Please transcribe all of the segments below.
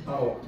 Oh.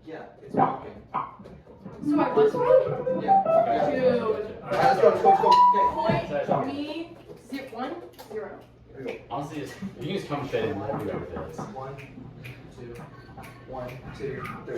Yeah, it's walking. So I was right? Yeah. Dude. Alright, let's go. Okay. Point me 1 0. Here we go. Honestly, you can just come straight in. Let me go with this. 1, 2, 1, 2, 3.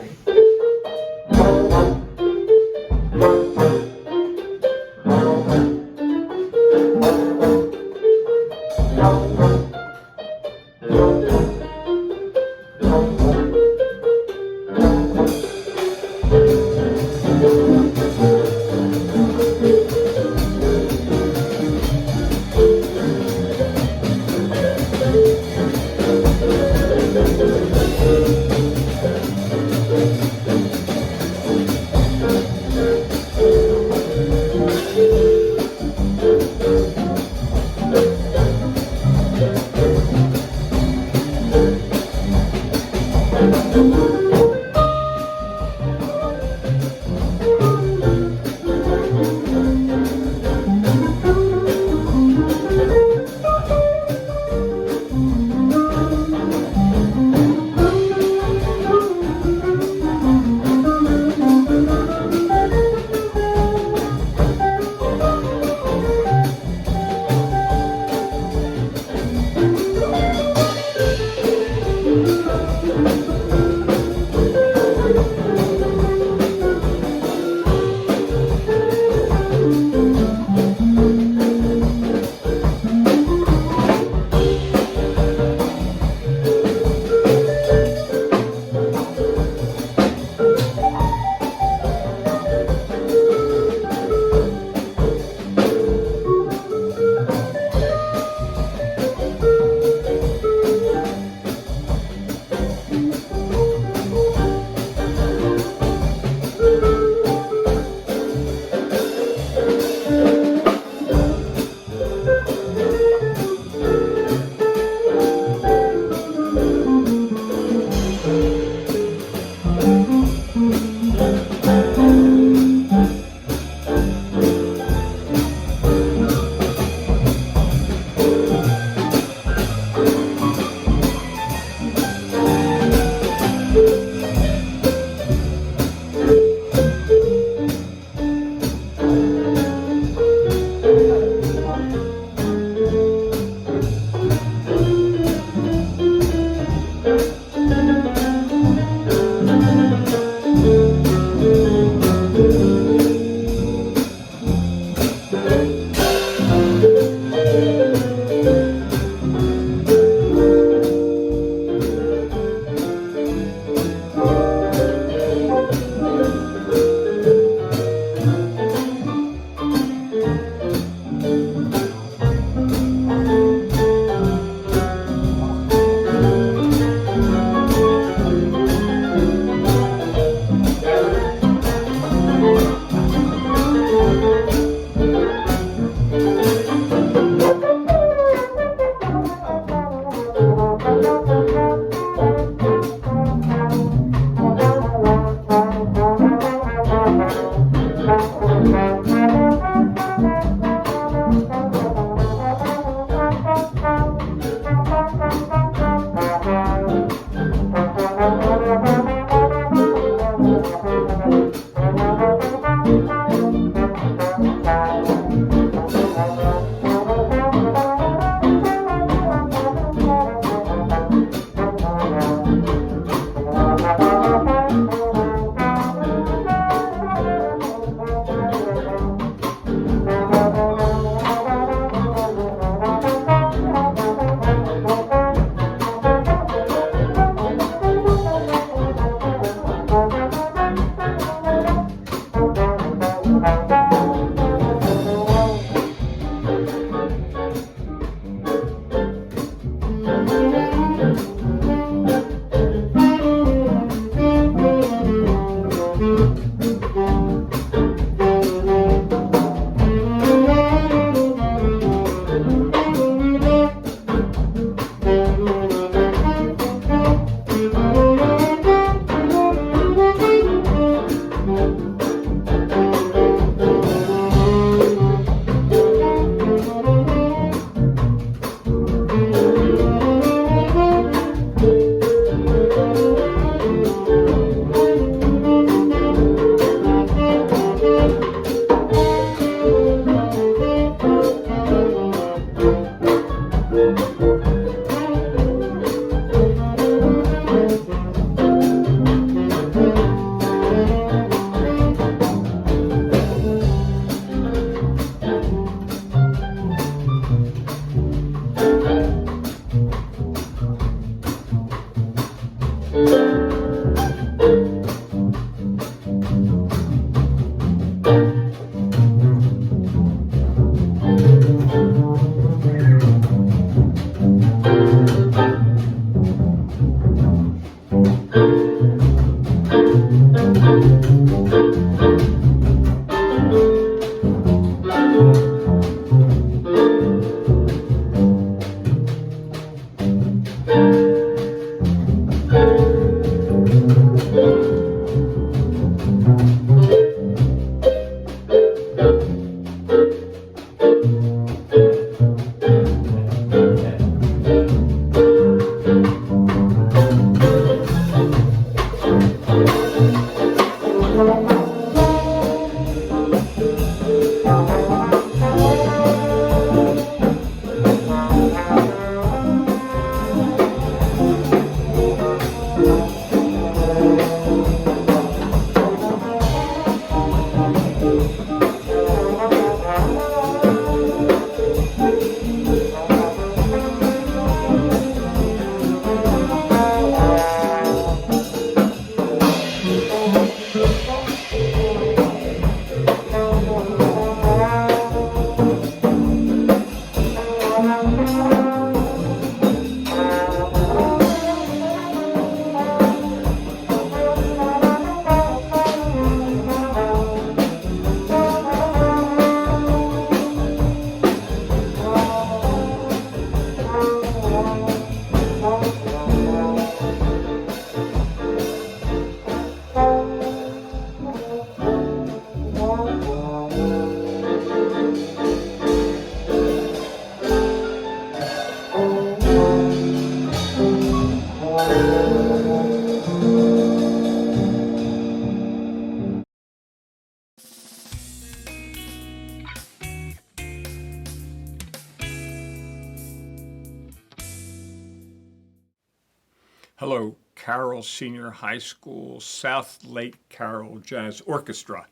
Hello, Carroll Senior High School, Southlake Carroll Jazz Orchestra.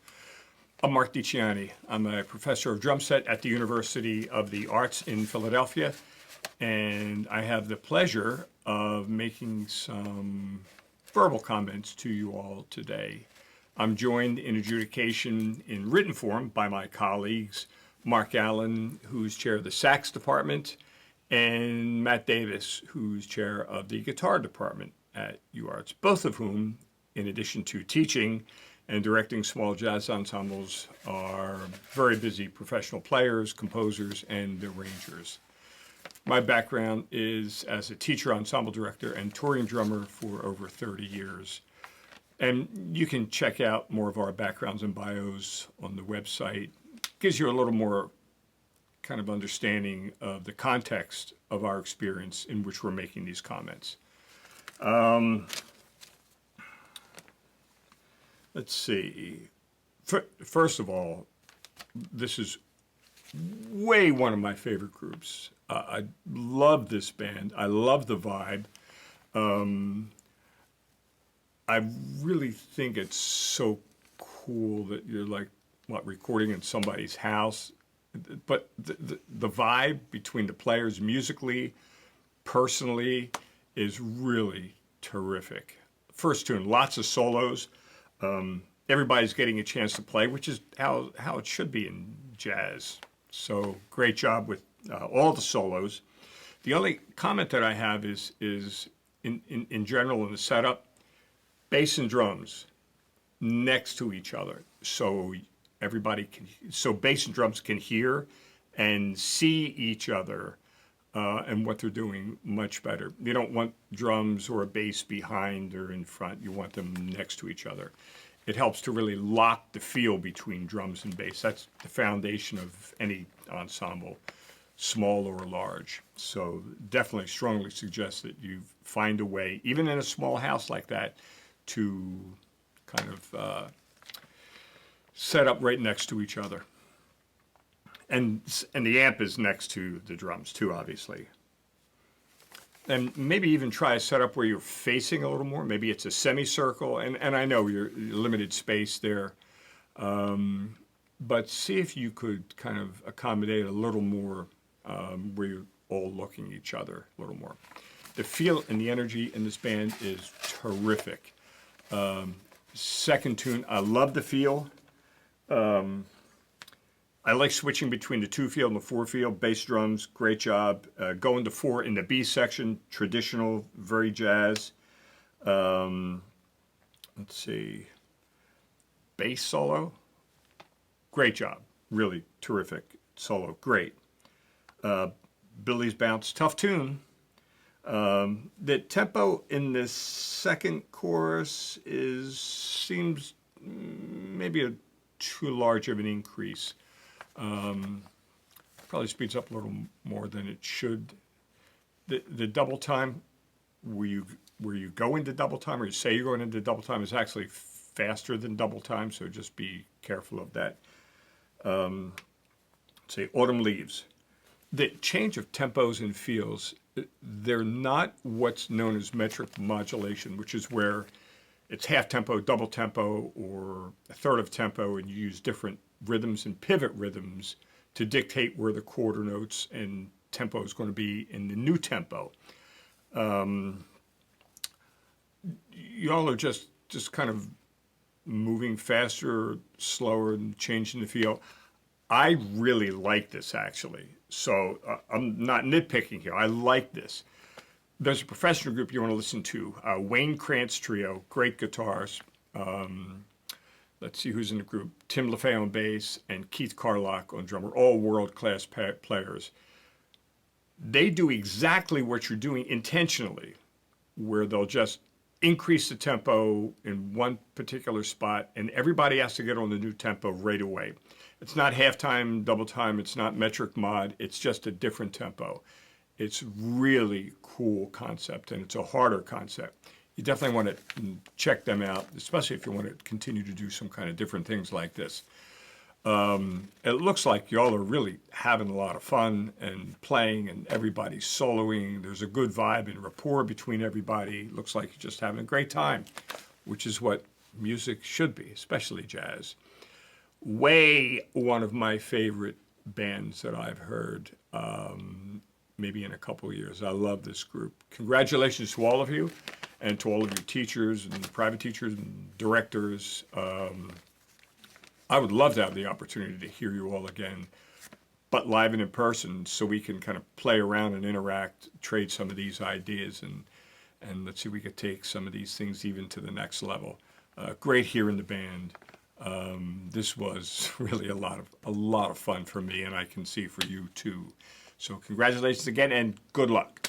I'm Mark DiCiani. I'm a professor of drum set at the University of the Arts in Philadelphia, and I have the pleasure of making some verbal comments to you all today. I'm joined in adjudication in written form by my colleagues, Mark Allen, who's chair of the sax department, and Matt Davis, who's chair of the guitar department at UArts, both of whom, in addition to teaching and directing small jazz ensembles, are very busy professional players, composers, and arrangers. My background is as a teacher, ensemble director, and touring drummer for over 30 years. And you can check out more of our backgrounds and bios on the website. Gives you a little more kind of understanding of the context of our experience in which we're making these comments. Let's see. First of all, this is way one of my favorite groups. I love this band. I love the vibe. I really think it's so cool that you're like, recording in somebody's house. But the vibe between the players musically, personally, is really terrific. First tune, lots of solos. Everybody's getting a chance to play, which is how it should be in jazz. So great job with all the solos. The only comment that I have is in general in the setup, bass and drums next to each other. So bass and drums can hear and see each other and what they're doing much better. You don't want drums or a bass behind or in front. You want them next to each other. It helps to really lock the feel between drums and bass. That's the foundation of any ensemble, small or large. So definitely strongly suggest that you find a way, even in a small house like that, to kind of set up right next to each other. And the amp is next to the drums too, obviously. And maybe even try a setup where you're facing a little more. Maybe it's a semicircle, and I know you're limited space there. But see if you could kind of accommodate a little more where you're all looking at each other a little more. The feel and the energy in this band is terrific. Second tune, I love the feel. I like switching between the 2-field and the 4-field. Bass drums, great job. Going to 4 in the B section, traditional, very jazz. Let's see. Bass solo, great job. Really terrific solo, great. Billy's Bounce, tough tune. The tempo in this second chorus seems maybe too large of an increase. Probably speeds up a little more than it should. The double time, where you go into double time or you say you're going into double time, is actually faster than double time, so just be careful of that. Say Autumn Leaves. The change of tempos and feels, they're not what's known as metric modulation, which is where it's half tempo, double tempo, or a third of tempo, and you use different rhythms and pivot rhythms to dictate where the quarter notes and tempo is going to be in the new tempo. You all are just kind of moving faster, slower, and changing the feel. I really like this, actually. So I'm not nitpicking here. I like this. There's a professional group you want to listen to, Wayne Krantz Trio, great guitars. Let's see who's in the group. Tim LaFay on bass and Keith Carlock on drummer, all world-class players. They do exactly what you're doing intentionally, where they'll just increase the tempo in one particular spot, and everybody has to get on the new tempo right away. It's not halftime, double time, it's not metric mod, it's just a different tempo. It's really cool concept, and it's a harder concept. You definitely want to check them out, especially if you want to continue to do some kind of different things like this. It looks like y'all are really having a lot of fun and playing, and everybody's soloing. There's a good vibe and rapport between everybody. Looks like you're just having a great time, which is what music should be, especially jazz. One of my favorite bands that I've heard, maybe in a couple of years. I love this group. Congratulations to all of you and to all of your teachers and private teachers and directors. I would love to have the opportunity to hear you all again, but live and in person, so we can kind of play around and interact, trade some of these ideas, and let's see if we could take some of these things even to the next level. Great hearing the band. This was really a lot of fun for me, and I can see for you too. So congratulations again, and good luck.